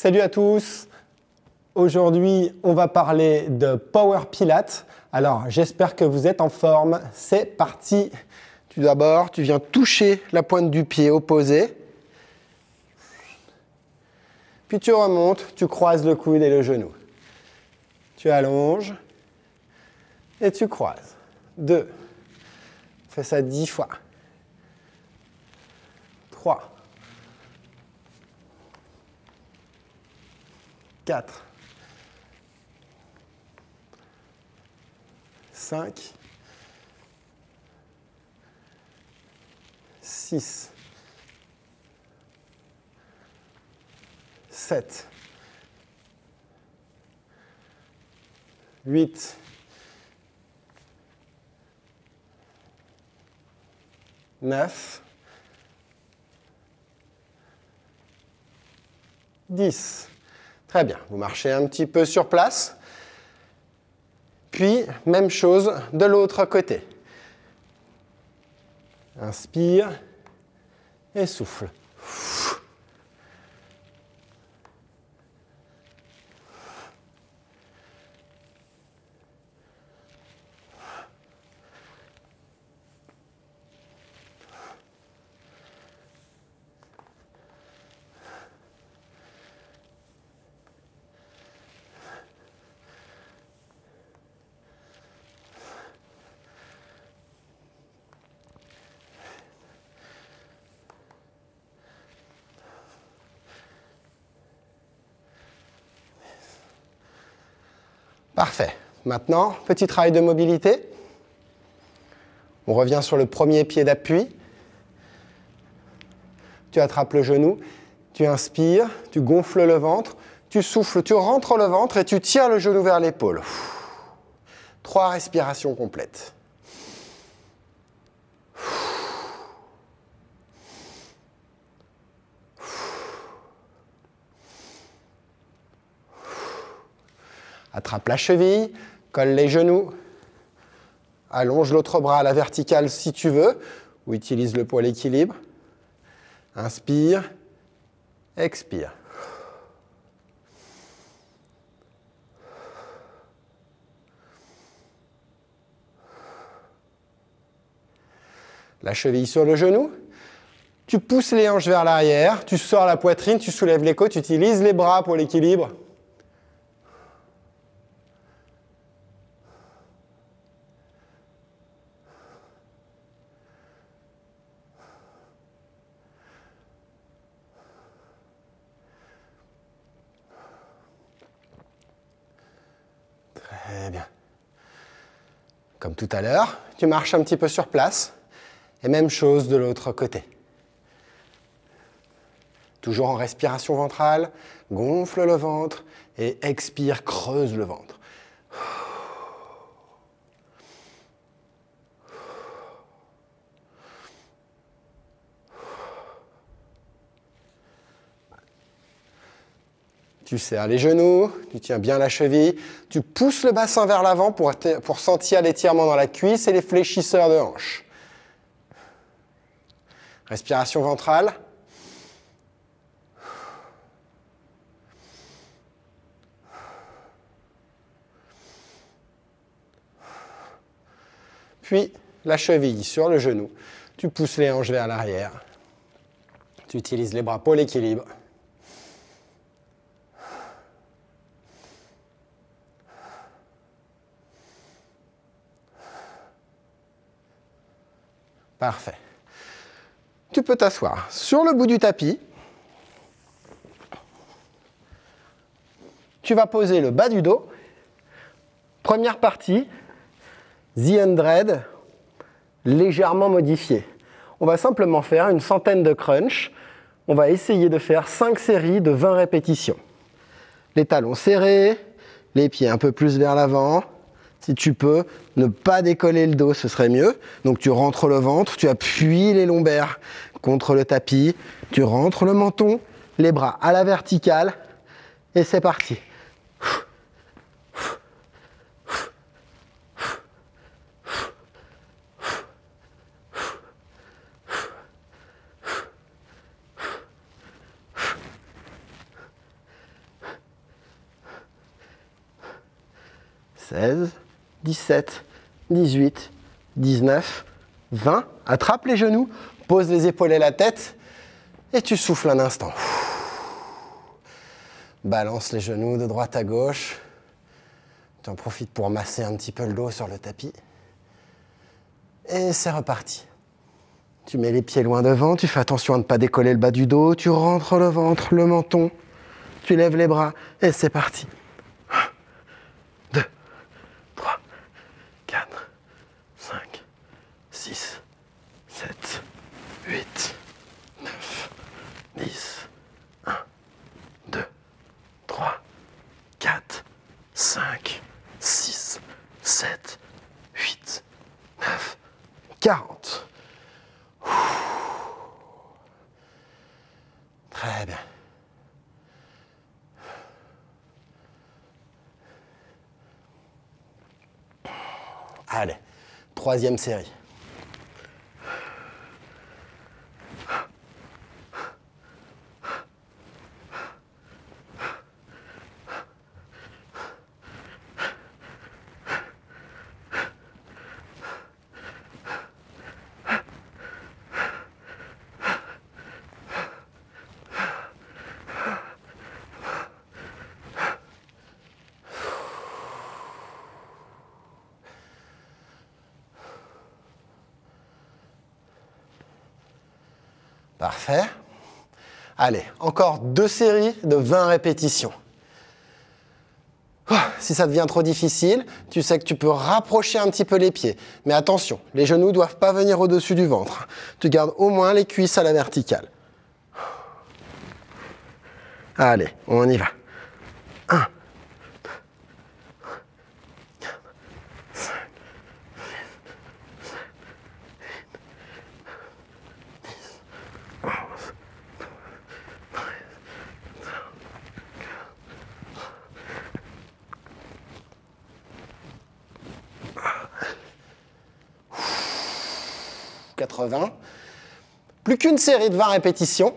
Salut à tous. Aujourd'hui, on va parler de Power Pilates. Alors, j'espère que vous êtes en forme. C'est parti. D'abord, tu viens toucher la pointe du pied opposé. Puis tu remontes, tu croises le coude et le genou. Tu allonges et tu croises. 2. Fais ça 10 fois. 3. 4, 5, 6, 7, 8, 9, 10. Très bien, vous marchez un petit peu sur place. Puis, même chose de l'autre côté. Inspire et souffle. Parfait. Maintenant, petit travail de mobilité. On revient sur le premier pied d'appui. Tu attrapes le genou, tu inspires, tu gonfles le ventre, tu souffles, tu rentres le ventre et tu tires le genou vers l'épaule. 3 respirations complètes. Attrape la cheville, colle les genoux, allonge l'autre bras à la verticale si tu veux, ou utilise le poids l'équilibre. Inspire, expire. La cheville sur le genou, tu pousses les hanches vers l'arrière, tu sors la poitrine, tu soulèves les côtes, tu utilises les bras pour l'équilibre. Très bien. Comme tout à l'heure, tu marches un petit peu sur place. Et même chose de l'autre côté. Toujours en respiration ventrale, gonfle le ventre et expire, creuse le ventre. Tu serres les genoux, tu tiens bien la cheville, tu pousses le bassin vers l'avant pour sentir l'étirement dans la cuisse et les fléchisseurs de hanche. Respiration ventrale. Puis la cheville sur le genou. Tu pousses les hanches vers l'arrière. Tu utilises les bras pour l'équilibre. Parfait. Tu peux t'asseoir sur le bout du tapis. Tu vas poser le bas du dos. Première partie, The 100, légèrement modifié. On va simplement faire une centaine de crunchs. On va essayer de faire 5 séries de 20 répétitions. Les talons serrés, les pieds un peu plus vers l'avant. Si tu peux, ne pas décoller le dos, ce serait mieux. Donc tu rentres le ventre, tu appuies les lombaires contre le tapis, tu rentres le menton, les bras à la verticale, et c'est parti. 16, 17, 18, 19, 20. Attrape les genoux, pose les épaules et la tête et tu souffles un instant. Balance les genoux de droite à gauche. Tu en profites pour masser un petit peu le dos sur le tapis. Et c'est reparti. Tu mets les pieds loin devant, tu fais attention à ne pas décoller le bas du dos, tu rentres le ventre, le menton, tu lèves les bras et c'est parti. 1, 2, 3, 4, 5, 6, 7, 8, 9, 10, 1, 2, 3, 4, 5, 6, 7, 8, 9, 40. Très bien. Allez, troisième série. Parfait. Allez, encore 2 séries de 20 répétitions. Si ça devient trop difficile, tu sais que tu peux rapprocher un petit peu les pieds. Mais attention, les genoux ne doivent pas venir au-dessus du ventre. Tu gardes au moins les cuisses à la verticale. Allez, on y va. 1, 80. Plus qu'une série de 20 répétitions.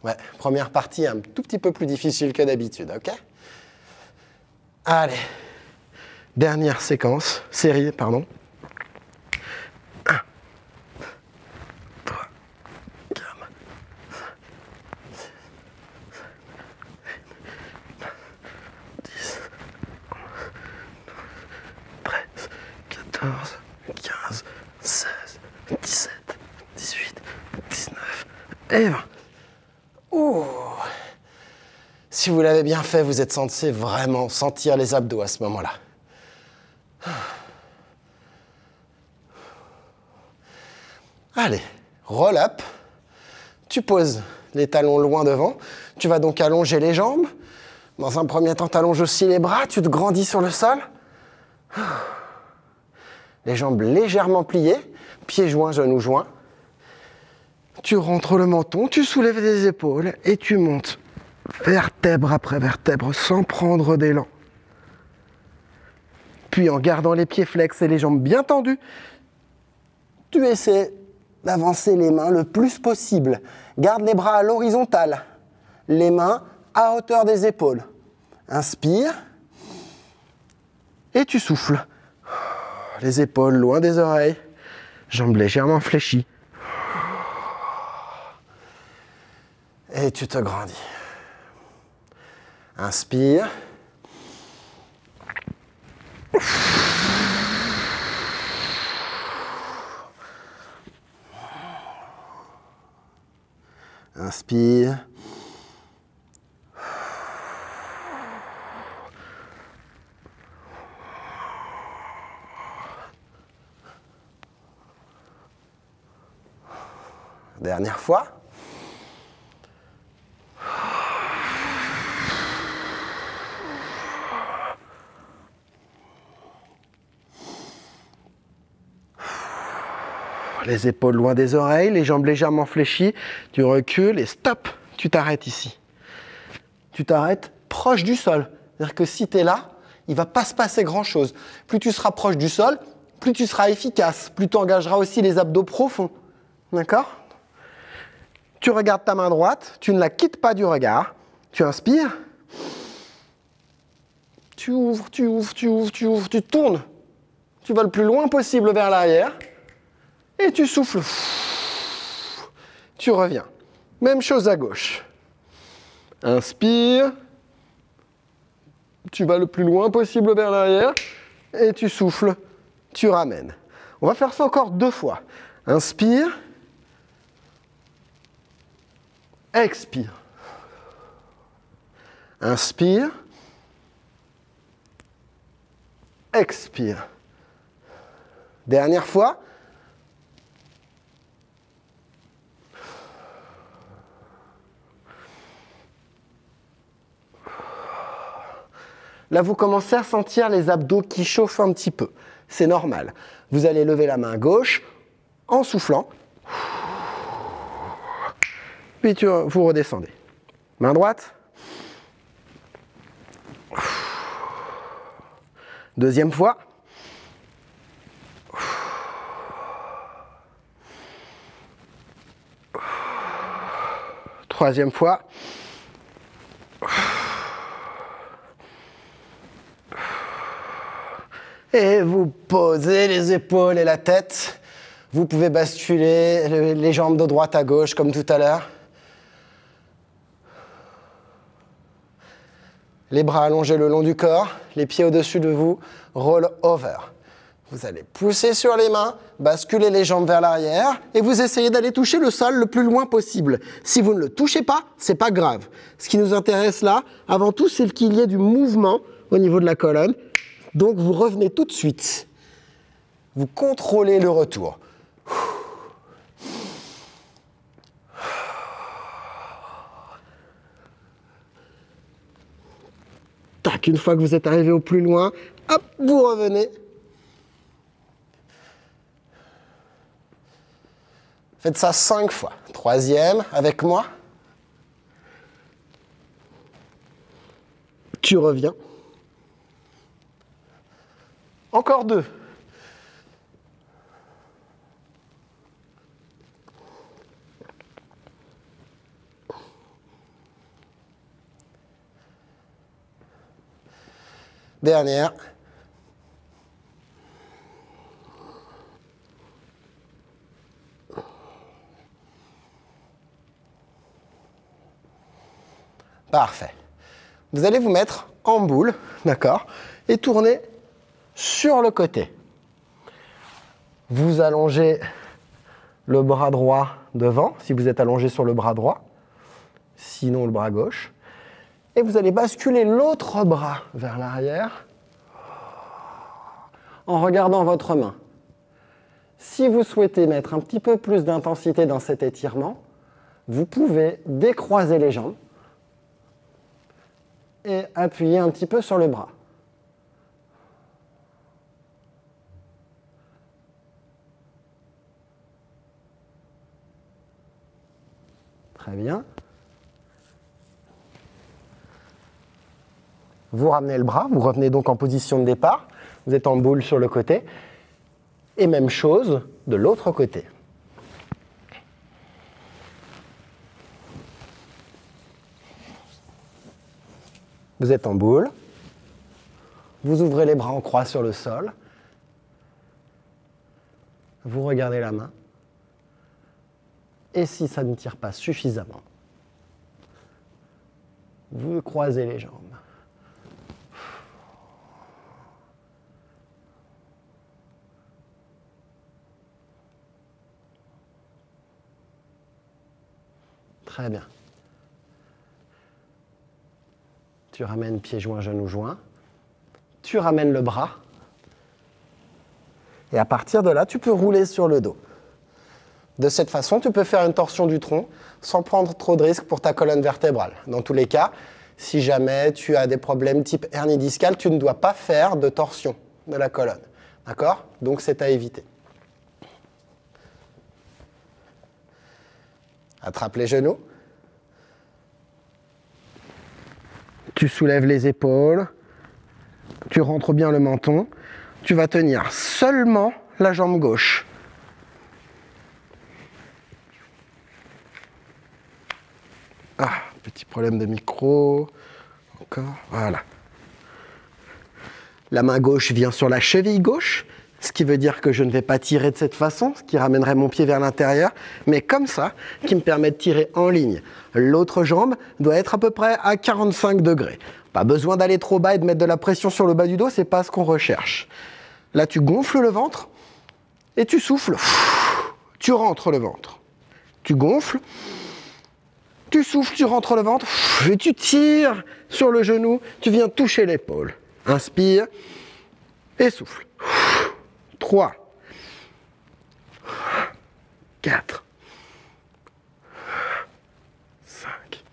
Ouais, première partie un tout petit peu plus difficile que d'habitude, ok? Allez, dernière série, pardon. 1, 3, 4, 10, 13, 14, 15, 16, 17, 18, 19 et 20. Ouh. Si vous l'avez bien fait, vous êtes censé vraiment sentir les abdos à ce moment-là. Allez, roll up. Tu poses les talons loin devant. Tu vas donc allonger les jambes. Dans un premier temps, tu allonges aussi les bras. Tu te grandis sur le sol. Les jambes légèrement pliées. Pieds joints, genoux joints. Tu rentres le menton, tu soulèves les épaules et tu montes vertèbre après vertèbre sans prendre d'élan. Puis en gardant les pieds flex et les jambes bien tendues, tu essaies d'avancer les mains le plus possible. Garde les bras à l'horizontale, les mains à hauteur des épaules. Inspire et tu souffles. Les épaules loin des oreilles, jambes légèrement fléchies. Et tu te grandis. Inspire. Inspire. Dernière fois. Les épaules loin des oreilles, les jambes légèrement fléchies, tu recules et stop, tu t'arrêtes ici. Tu t'arrêtes proche du sol. C'est-à-dire que si tu es là, il ne va pas se passer grand-chose. Plus tu seras proche du sol, plus tu seras efficace, plus tu engageras aussi les abdos profonds. D'accord ? Tu regardes ta main droite, tu ne la quittes pas du regard, tu inspires, Tu ouvres, tu ouvres, tu ouvres, tu ouvres, tu tournes. Tu vas le plus loin possible vers l'arrière. Et tu souffles. Tu reviens. Même chose à gauche. Inspire. Tu vas le plus loin possible vers l'arrière. Et tu souffles. Tu ramènes. On va faire ça encore 2 fois. Inspire. Expire. Inspire. Expire. Dernière fois. Là, vous commencez à sentir les abdos qui chauffent un petit peu. C'est normal. Vous allez lever la main gauche en soufflant. Puis vous redescendez. Main droite. Deuxième fois. Troisième fois. Et vous posez les épaules et la tête. Vous pouvez basculer les jambes de droite à gauche comme tout à l'heure. Les bras allongés le long du corps, les pieds au-dessus de vous, roll over. Vous allez pousser sur les mains, basculer les jambes vers l'arrière et vous essayez d'aller toucher le sol le plus loin possible. Si vous ne le touchez pas, c'est pas grave. Ce qui nous intéresse là, avant tout, c'est qu'il y ait du mouvement au niveau de la colonne. Donc vous revenez tout de suite. Vous contrôlez le retour. Tac, une fois que vous êtes arrivé au plus loin, hop, vous revenez. Faites ça 5 fois. Troisième, avec moi. Tu reviens. Encore 2. Dernière. Parfait. Vous allez vous mettre en boule, d'accord, et tourner sur le côté. Vous allongez le bras droit devant, si vous êtes allongé sur le bras droit, sinon le bras gauche. Et vous allez basculer l'autre bras vers l'arrière en regardant votre main. Si vous souhaitez mettre un petit peu plus d'intensité dans cet étirement, vous pouvez décroiser les jambes et appuyer un petit peu sur le bras. Très bien. Vous ramenez le bras, vous revenez donc en position de départ. Vous êtes en boule sur le côté. Et même chose de l'autre côté. Vous êtes en boule. Vous ouvrez les bras en croix sur le sol. Vous regardez la main. Et si ça ne tire pas suffisamment, vous croisez les jambes. Très bien. Tu ramènes pieds joints, genoux joints. Tu ramènes le bras. Et à partir de là, tu peux rouler sur le dos. De cette façon, tu peux faire une torsion du tronc sans prendre trop de risques pour ta colonne vertébrale. Dans tous les cas, si jamais tu as des problèmes type hernie discale, tu ne dois pas faire de torsion de la colonne. D'accord? Donc c'est à éviter. Attrape les genoux. Tu soulèves les épaules. Tu rentres bien le menton. Tu vas tenir seulement la jambe gauche. Ah, petit problème de micro. Encore, voilà. La main gauche vient sur la cheville gauche, ce qui veut dire que je ne vais pas tirer de cette façon, ce qui ramènerait mon pied vers l'intérieur, mais comme ça, qui me permet de tirer en ligne. L'autre jambe doit être à peu près à 45 degrés. Pas besoin d'aller trop bas et de mettre de la pression sur le bas du dos, c'est pas ce qu'on recherche. Là, tu gonfles le ventre et tu souffles. Tu rentres le ventre. Tu gonfles, tu souffles, tu rentres le ventre et tu tires sur le genou, tu viens toucher l'épaule. Inspire et souffle. 3, 4, 5.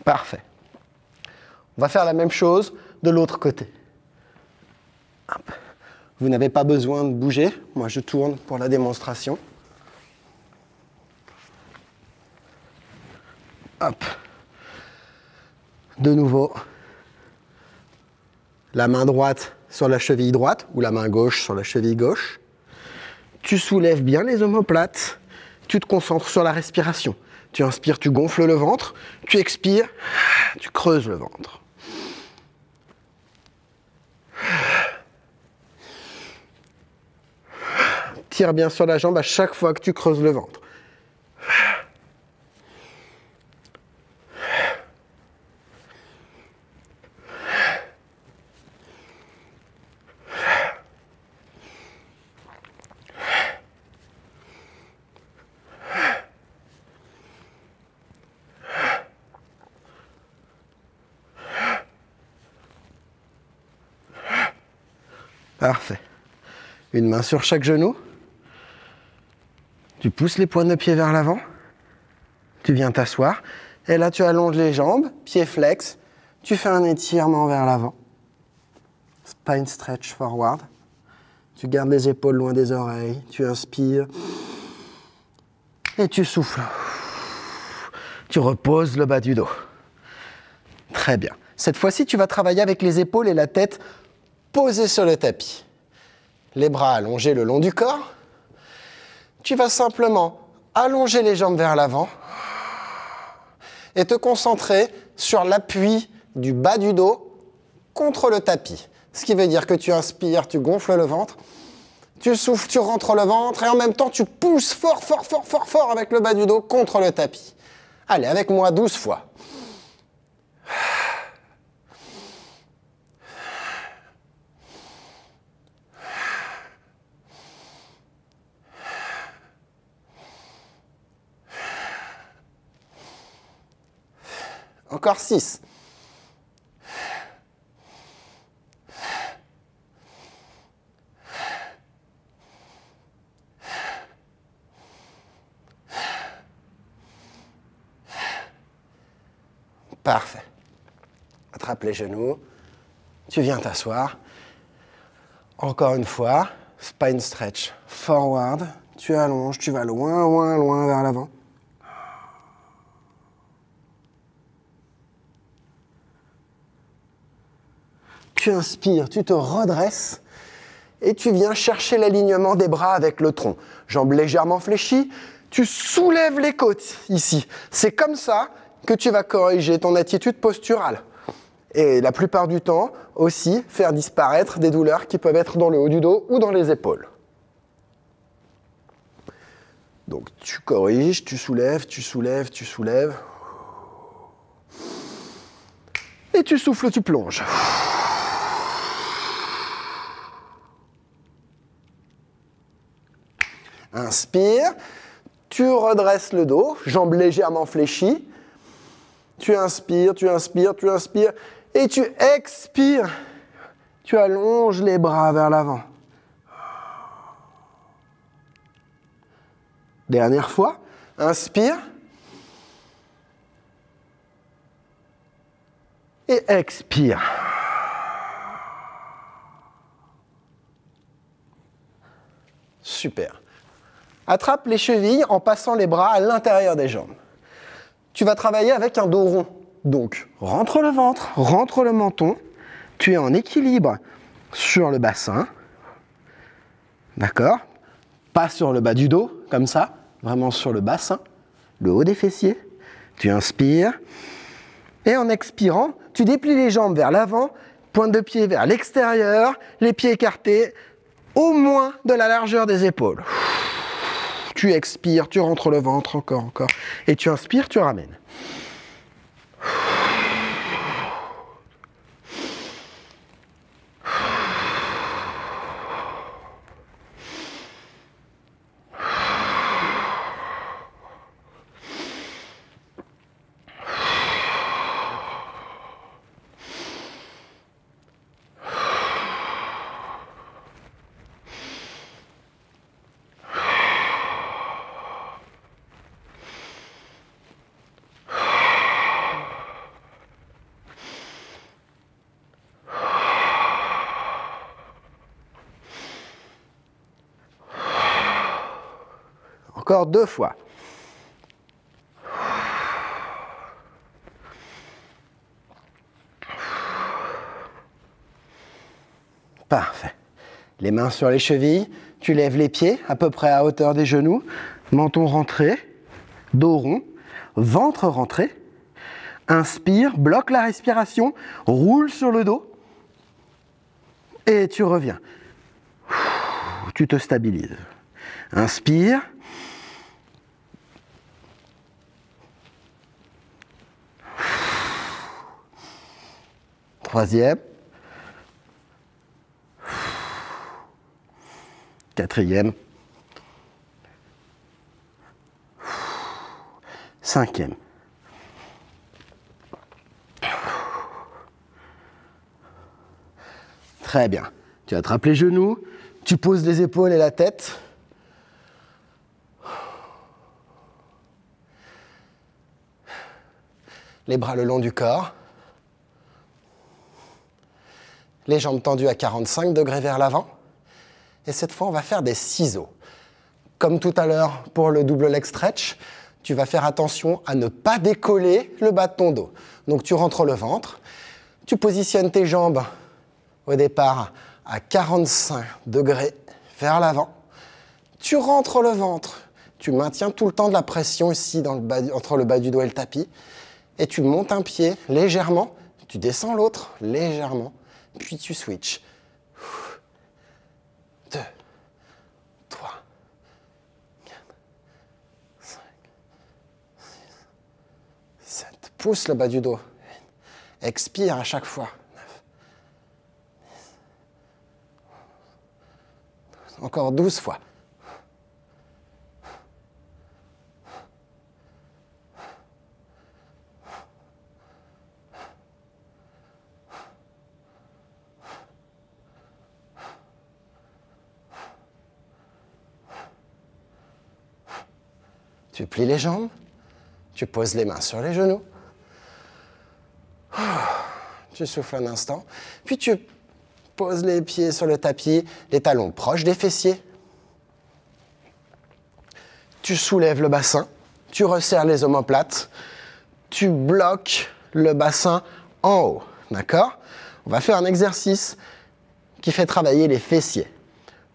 Parfait. On va faire la même chose de l'autre côté. Hop. Vous n'avez pas besoin de bouger. Moi, je tourne pour la démonstration. Hop. De nouveau, la main droite sur la cheville droite ou la main gauche sur la cheville gauche. Tu soulèves bien les omoplates. Tu te concentres sur la respiration. Tu inspires, tu gonfles le ventre. Tu expires, tu creuses le ventre. Tire bien sur la jambe à chaque fois que tu creuses le ventre. Parfait. Une main sur chaque genou. Tu pousses les pointes de pied vers l'avant. Tu viens t'asseoir. Et là, tu allonges les jambes, pieds flex. Tu fais un étirement vers l'avant. Spine stretch forward. Tu gardes les épaules loin des oreilles. Tu inspires. Et tu souffles. Tu reposes le bas du dos. Très bien. Cette fois-ci, tu vas travailler avec les épaules et la tête posées sur le tapis. Les bras allongés le long du corps. Tu vas simplement allonger les jambes vers l'avant et te concentrer sur l'appui du bas du dos contre le tapis. Ce qui veut dire que tu inspires, tu gonfles le ventre, tu souffles, tu rentres le ventre et en même temps tu pousses fort, fort, fort, fort, fort avec le bas du dos contre le tapis. Allez, avec moi 12 fois. Encore 6. Parfait. Attrape les genoux. Tu viens t'asseoir. Encore une fois, spine stretch forward. Tu allonges, tu vas loin, loin, loin vers l'avant. Tu inspires, tu te redresses et tu viens chercher l'alignement des bras avec le tronc. Jambes légèrement fléchies, tu soulèves les côtes ici. C'est comme ça que tu vas corriger ton attitude posturale. Et la plupart du temps, aussi, faire disparaître des douleurs qui peuvent être dans le haut du dos ou dans les épaules. Donc tu corriges, tu soulèves, tu soulèves, tu soulèves. Et tu souffles, tu plonges. Inspire, tu redresses le dos, jambes légèrement fléchies. Tu inspires, tu inspires, tu inspires. Et tu expires. Tu allonges les bras vers l'avant. Dernière fois. Inspire. Et expire. Super. Attrape les chevilles en passant les bras à l'intérieur des jambes. Tu vas travailler avec un dos rond. Donc, rentre le ventre, rentre le menton. Tu es en équilibre sur le bassin. D'accord? Pas sur le bas du dos, comme ça. Vraiment sur le bassin, le haut des fessiers. Tu inspires. Et en expirant, tu déplies les jambes vers l'avant, pointe de pied vers l'extérieur, les pieds écartés, au moins de la largeur des épaules. Tu expires, tu rentres le ventre, encore. Et tu inspires, tu ramènes. Encore 2 fois. Parfait. Les mains sur les chevilles, tu lèves les pieds à peu près à hauteur des genoux, menton rentré, dos rond, ventre rentré. Inspire, bloque la respiration, roule sur le dos et tu reviens. Tu te stabilises. Inspire. Troisième. Quatrième. Cinquième. Très bien. Tu attrapes les genoux, tu poses les épaules et la tête. Les bras le long du corps. Les jambes tendues à 45 degrés vers l'avant. Et cette fois, on va faire des ciseaux. Comme tout à l'heure pour le double leg stretch, tu vas faire attention à ne pas décoller le bas de ton dos. Donc tu rentres le ventre, tu positionnes tes jambes au départ à 45 degrés vers l'avant. Tu rentres le ventre, tu maintiens tout le temps de la pression ici dans entre le bas du dos et le tapis. Et tu montes un pied légèrement, tu descends l'autre légèrement. Puis tu switches. 2, 3, 4, 5, 6, 7. Pousse le bas du dos. Expire à chaque fois. 9. Encore 12 fois. Tu plies les jambes, tu poses les mains sur les genoux, tu souffles un instant, puis tu poses les pieds sur le tapis, les talons proches des fessiers. Tu soulèves le bassin, tu resserres les omoplates, tu bloques le bassin en haut, d'accord? On va faire un exercice qui fait travailler les fessiers.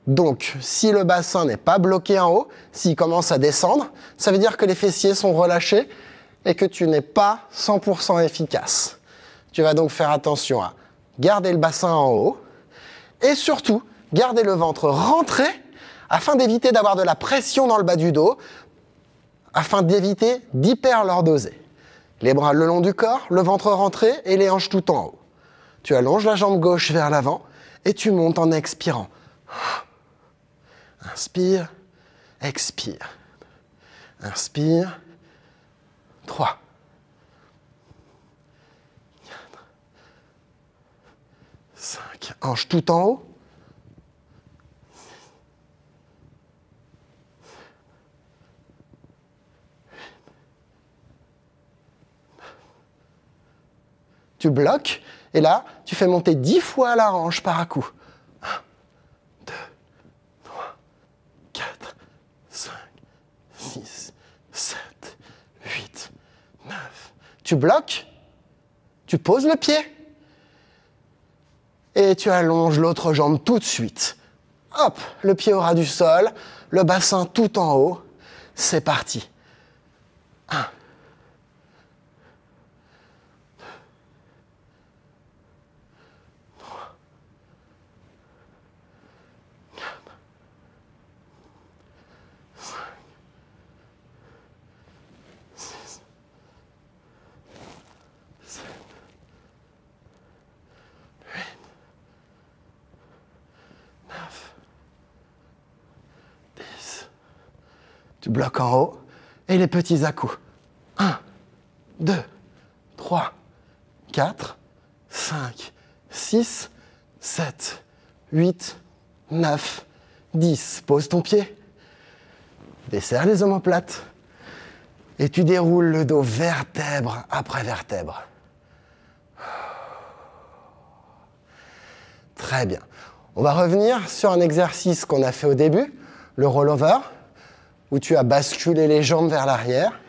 Donc, si le bassin n'est pas bloqué en haut, s'il commence à descendre, ça veut dire que les fessiers sont relâchés et que tu n'es pas 100% efficace. Tu vas donc faire attention à garder le bassin en haut et surtout garder le ventre rentré afin d'éviter d'avoir de la pression dans le bas du dos, afin d'éviter d'hyperlordoser. Les bras le long du corps, le ventre rentré et les hanches tout en haut. Tu allonges la jambe gauche vers l'avant et tu montes en expirant. Inspire, expire. Inspire. 3, 4, 5. Hanche tout en haut. Tu bloques et là, tu fais monter 10 fois la hanche par à coup. 1, 2, 3, 4, 5, 6, 7, 8, 9, Tu bloques, tu poses le pied et tu allonges l'autre jambe tout de suite. Hop, le pied au ras du sol, le bassin tout en haut. C'est parti. 1. 3. 4. 5. 6. 7. 8. 9. 10. Tu bloques en haut et les petits à-coups. 1, 2, 3, 4, 5, 6, 7, 8, 9, 10. Pose ton pied. Desserre les omoplates. Et tu déroules le dos vertèbre après vertèbre. Très bien. On va revenir sur un exercice qu'on a fait au début, le rollover, où tu as basculé les jambes vers l'arrière.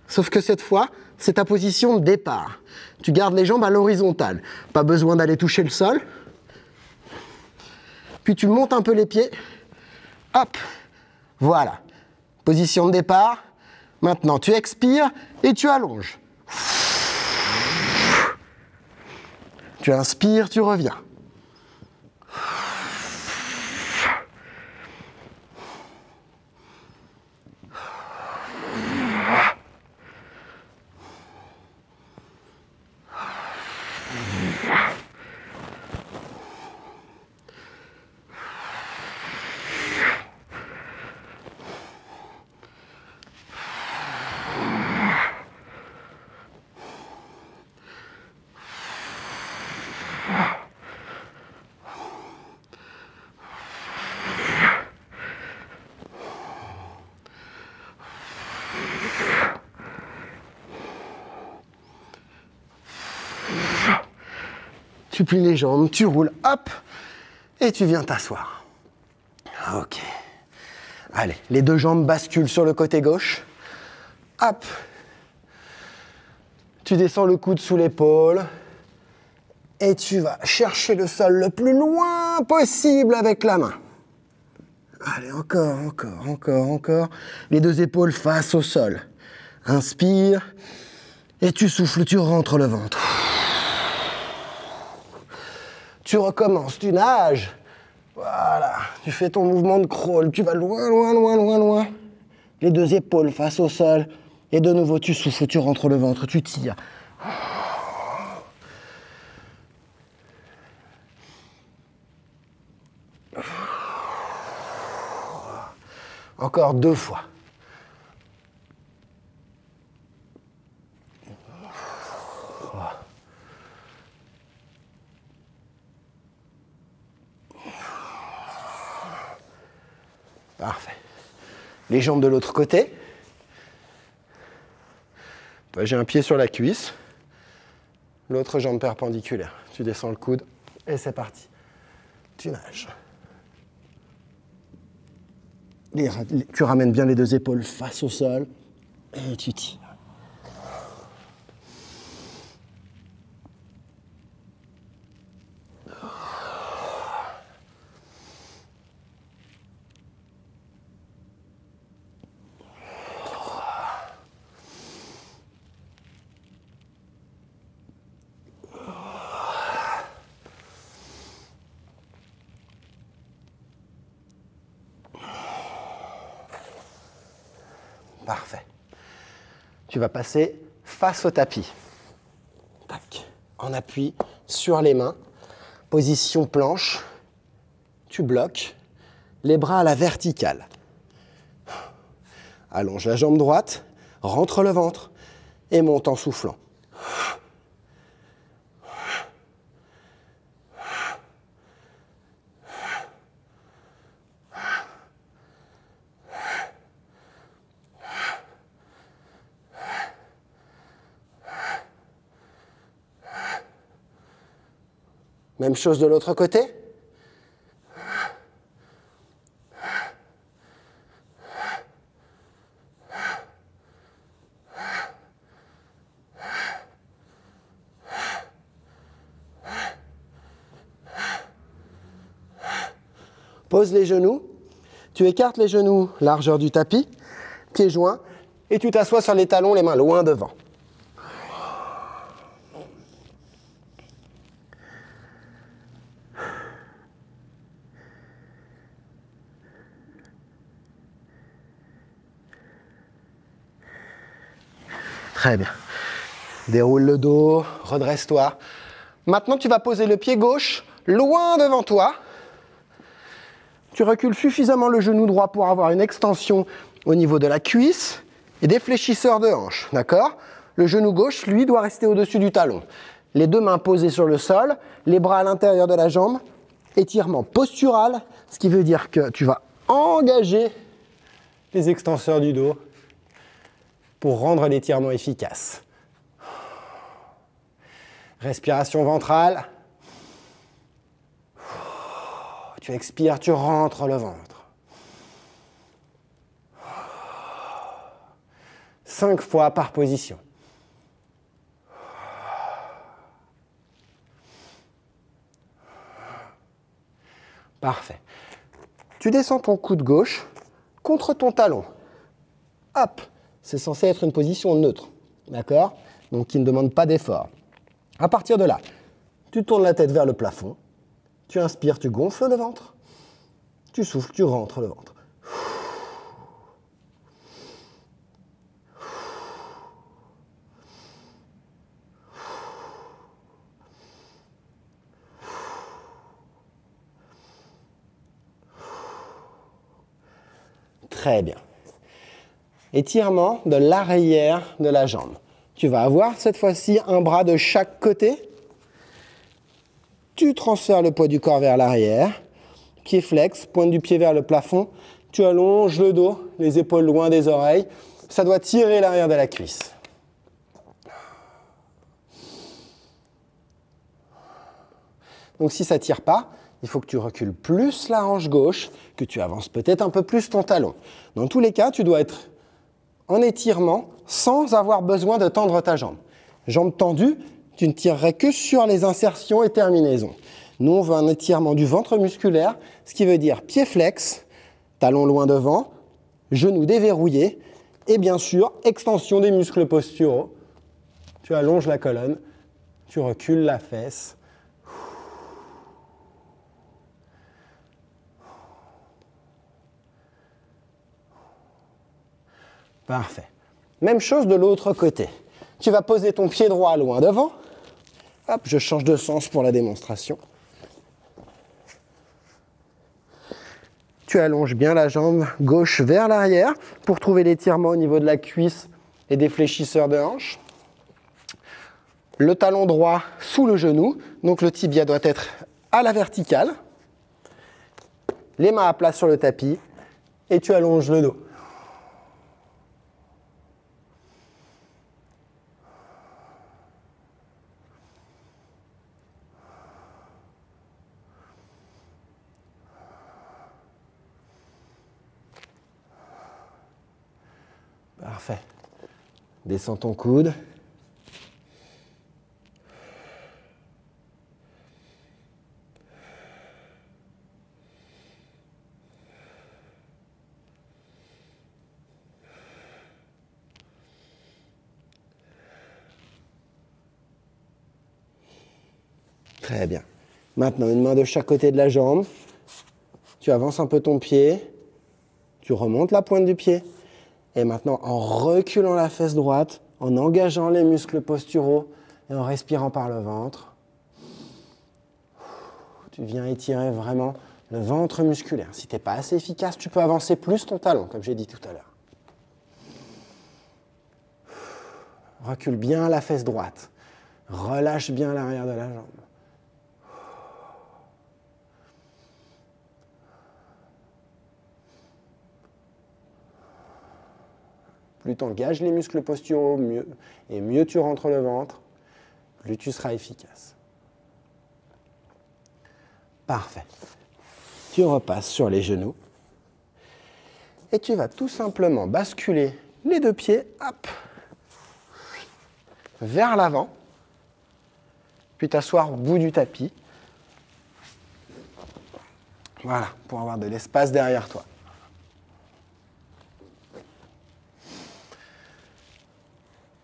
Sauf que cette fois, c'est ta position de départ. Tu gardes les jambes à l'horizontale. Pas besoin d'aller toucher le sol. Puis tu montes un peu les pieds. Hop. Voilà. Position de départ. Maintenant, tu expires et tu allonges. Tu inspires, tu reviens. Tu plies les jambes, tu roules, hop, et tu viens t'asseoir. Ok. Allez, les deux jambes basculent sur le côté gauche. Hop. Tu descends le coude sous l'épaule. Et tu vas chercher le sol le plus loin possible avec la main. Allez, encore. Les deux épaules face au sol. Inspire. Et tu souffles, tu rentres le ventre. Tu recommences, tu nages. Voilà, tu fais ton mouvement de crawl. Tu vas loin. Les deux épaules face au sol. Et de nouveau, tu souffles, tu rentres le ventre, tu tires. Encore 2 fois. Parfait. Les jambes de l'autre côté. J'ai un pied sur la cuisse. L'autre jambe perpendiculaire. Tu descends le coude et c'est parti. Tu nages. Tu ramènes bien les deux épaules face au sol et tu tires. Parfait. Tu vas passer face au tapis. Tac. En appui sur les mains. Position planche. Tu bloques. Les bras à la verticale. Allonge la jambe droite. Rentre le ventre. Et monte en soufflant. Même chose de l'autre côté. Pose les genoux. Tu écartes les genoux, largeur du tapis, pieds joints, et tu t'assois sur les talons, les mains loin devant. Très bien. Déroule le dos, redresse-toi. Maintenant, tu vas poser le pied gauche loin devant toi. Tu recules suffisamment le genou droit pour avoir une extension au niveau de la cuisse et des fléchisseurs de hanche. D'accord? Le genou gauche, lui, doit rester au-dessus du talon. Les deux mains posées sur le sol, les bras à l'intérieur de la jambe. Étirement postural, ce qui veut dire que tu vas engager les extenseurs du dos pour rendre l'étirement efficace. Respiration ventrale. Tu expires, tu rentres le ventre. 5 fois par position. Parfait. Tu descends ton coude gauche contre ton talon. Hop, c'est censé être une position neutre. D'accord? Donc qui ne demande pas d'effort. À partir de là, tu tournes la tête vers le plafond. Tu inspires, tu gonfles le ventre. Tu souffles, tu rentres le ventre. Très bien. Étirement de l'arrière de la jambe. Tu vas avoir cette fois-ci un bras de chaque côté. Tu transfères le poids du corps vers l'arrière. Pied flex, pointe du pied vers le plafond. Tu allonges le dos, les épaules loin des oreilles. Ça doit tirer l'arrière de la cuisse. Donc si ça ne tire pas, il faut que tu recules plus la hanche gauche, que tu avances peut-être un peu plus ton talon. Dans tous les cas, tu dois être en étirement sans avoir besoin de tendre ta jambe. Jambe tendue, tu ne tirerais que sur les insertions et terminaisons. Nous, on veut un étirement du ventre musculaire, ce qui veut dire pied flex, talon loin devant, genoux déverrouillés et bien sûr, extension des muscles posturaux. Tu allonges la colonne, tu recules la fesse. Parfait. Même chose de l'autre côté. Tu vas poser ton pied droit loin devant. Hop, je change de sens pour la démonstration. Tu allonges bien la jambe gauche vers l'arrière pour trouver l'étirement au niveau de la cuisse et des fléchisseurs de hanche. Le talon droit sous le genou, donc le tibia doit être à la verticale. Les mains à plat sur le tapis et tu allonges le dos. Parfait. Descends ton coude. Très bien. Maintenant, une main de chaque côté de la jambe. Tu avances un peu ton pied. Tu remontes la pointe du pied. Et maintenant, en reculant la fesse droite, en engageant les muscles posturaux et en respirant par le ventre, tu viens étirer vraiment le ventre musculaire. Si tu n'es pas assez efficace, tu peux avancer plus ton talon, comme j'ai dit tout à l'heure. Recule bien la fesse droite. Relâche bien l'arrière de la jambe. Plus tu engages les muscles posturaux, mieux, et mieux tu rentres le ventre, plus tu seras efficace. Parfait. Tu repasses sur les genoux et tu vas tout simplement basculer les deux pieds, hop, vers l'avant, puis t'asseoir au bout du tapis. Voilà, pour avoir de l'espace derrière toi.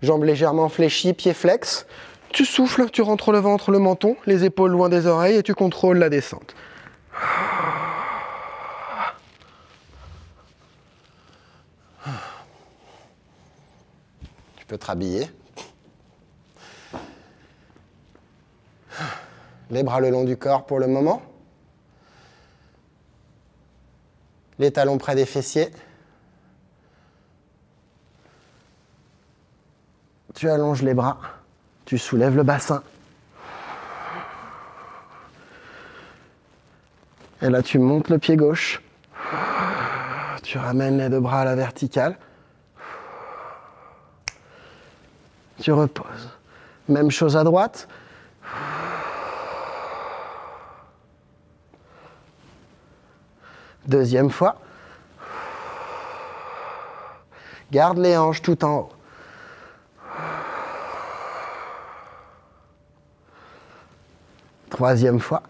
Jambes légèrement fléchies, pieds flex. Tu souffles, tu rentres le ventre, le menton, les épaules loin des oreilles et tu contrôles la descente. Tu peux te rhabiller. Les bras le long du corps pour le moment. Les talons près des fessiers. Tu allonges les bras. Tu soulèves le bassin. Et là, tu montes le pied gauche. Tu ramènes les deux bras à la verticale. Tu reposes. Même chose à droite. Deuxième fois. Garde les hanches tout en haut. Troisième fois.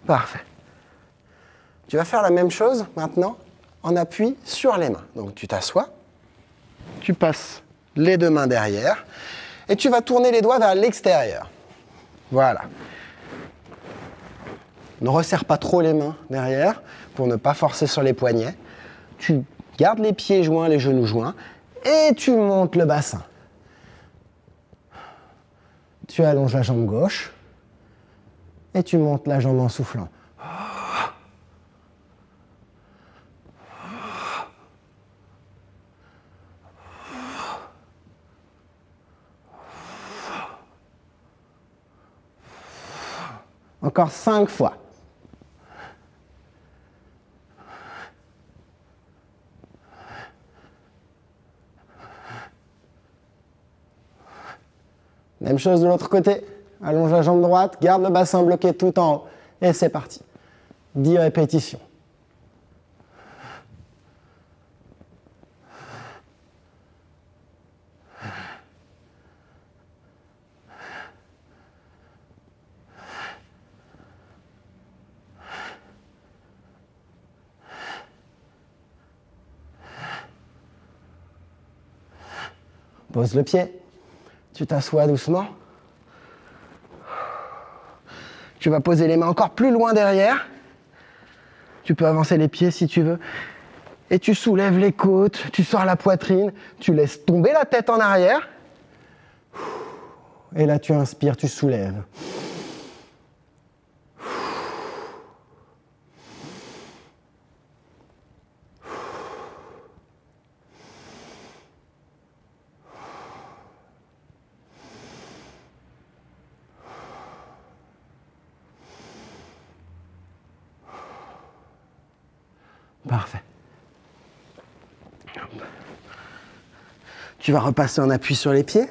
Parfait. Tu vas faire la même chose maintenant en appui sur les mains. Donc tu t'assois, tu passes les deux mains derrière et tu vas tourner les doigts vers l'extérieur. Voilà. Ne resserre pas trop les mains derrière pour ne pas forcer sur les poignets. Tu gardes les pieds joints, les genoux joints et tu montes le bassin. Tu allonges la jambe gauche et tu montes la jambe en soufflant. Encore 5 fois. Même chose de l'autre côté. Allonge la jambe droite, garde le bassin bloqué tout en haut. Et c'est parti. 10 répétitions. Pose le pied. Tu t'assois doucement. Tu vas poser les mains encore plus loin derrière. Tu peux avancer les pieds si tu veux. Et tu soulèves les côtes, tu sors la poitrine, tu laisses tomber la tête en arrière. Et là, tu inspires, tu soulèves. Parfait. Tu vas repasser en appui sur les pieds.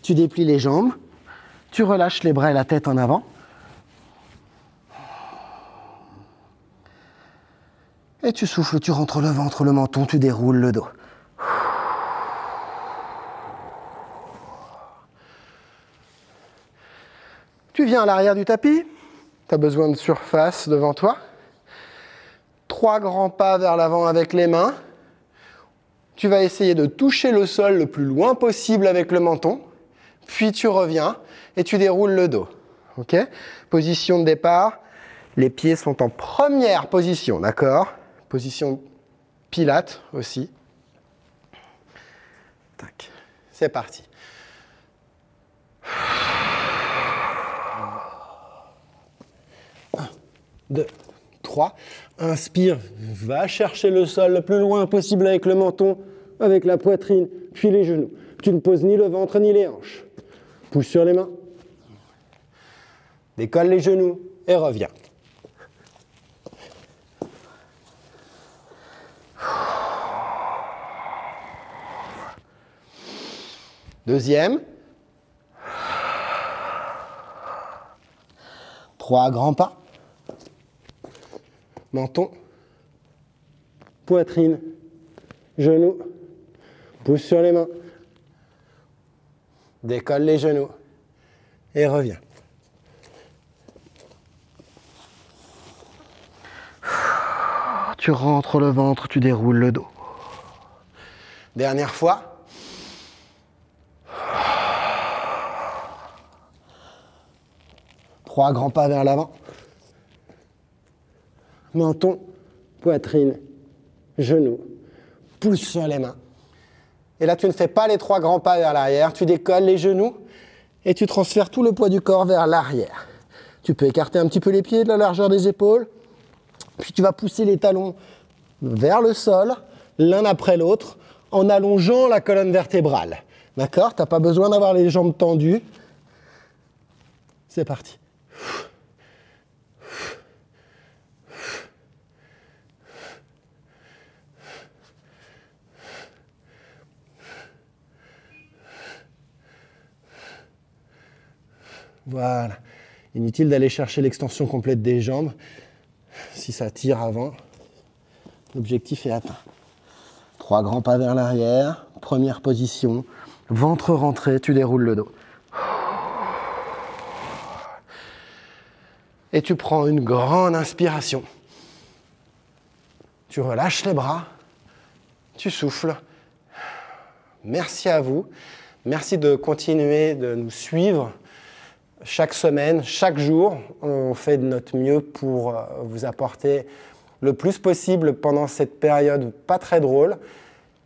Tu déplies les jambes. Tu relâches les bras et la tête en avant. Et tu souffles, tu rentres le ventre, le menton, tu déroules le dos. Tu viens à l'arrière du tapis. Tu as besoin de surface devant toi. 3 grands pas vers l'avant avec les mains. Tu vas essayer de toucher le sol le plus loin possible avec le menton. Puis tu reviens et tu déroules le dos. Ok ? Position de départ. Les pieds sont en première position, d'accord ? Position Pilates aussi. Tac. C'est parti. 1, 2, 3. Inspire, va chercher le sol le plus loin possible avec le menton, avec la poitrine, puis les genoux. Tu ne poses ni le ventre ni les hanches. Pousse sur les mains. Décolle les genoux et reviens. Deuxième. 3 grands pas. Menton, poitrine, genoux. Pousse sur les mains. Décolle les genoux. Et reviens. Tu rentres le ventre, tu déroules le dos. Dernière fois. 3 grands pas vers l'avant. Menton, poitrine, genoux. Pousse sur les mains. Et là, tu ne fais pas les 3 grands pas vers l'arrière. Tu décolles les genoux et tu transfères tout le poids du corps vers l'arrière. Tu peux écarter un petit peu les pieds de la largeur des épaules. Puis tu vas pousser les talons vers le sol, l'un après l'autre, en allongeant la colonne vertébrale. D'accord? Tu n'as pas besoin d'avoir les jambes tendues. C'est parti. Voilà. Inutile d'aller chercher l'extension complète des jambes. Si ça tire avant, l'objectif est atteint. 3 grands pas vers l'arrière. Première position. Ventre rentré, tu déroules le dos. Et tu prends une grande inspiration. Tu relâches les bras. Tu souffles. Merci à vous. Merci de continuer de nous suivre. Chaque semaine, chaque jour, on fait de notre mieux pour vous apporter le plus possible pendant cette période pas très drôle.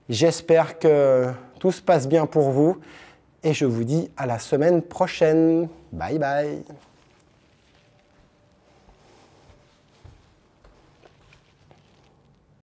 J'espère que tout se passe bien pour vous et je vous dis à la semaine prochaine. Bye bye.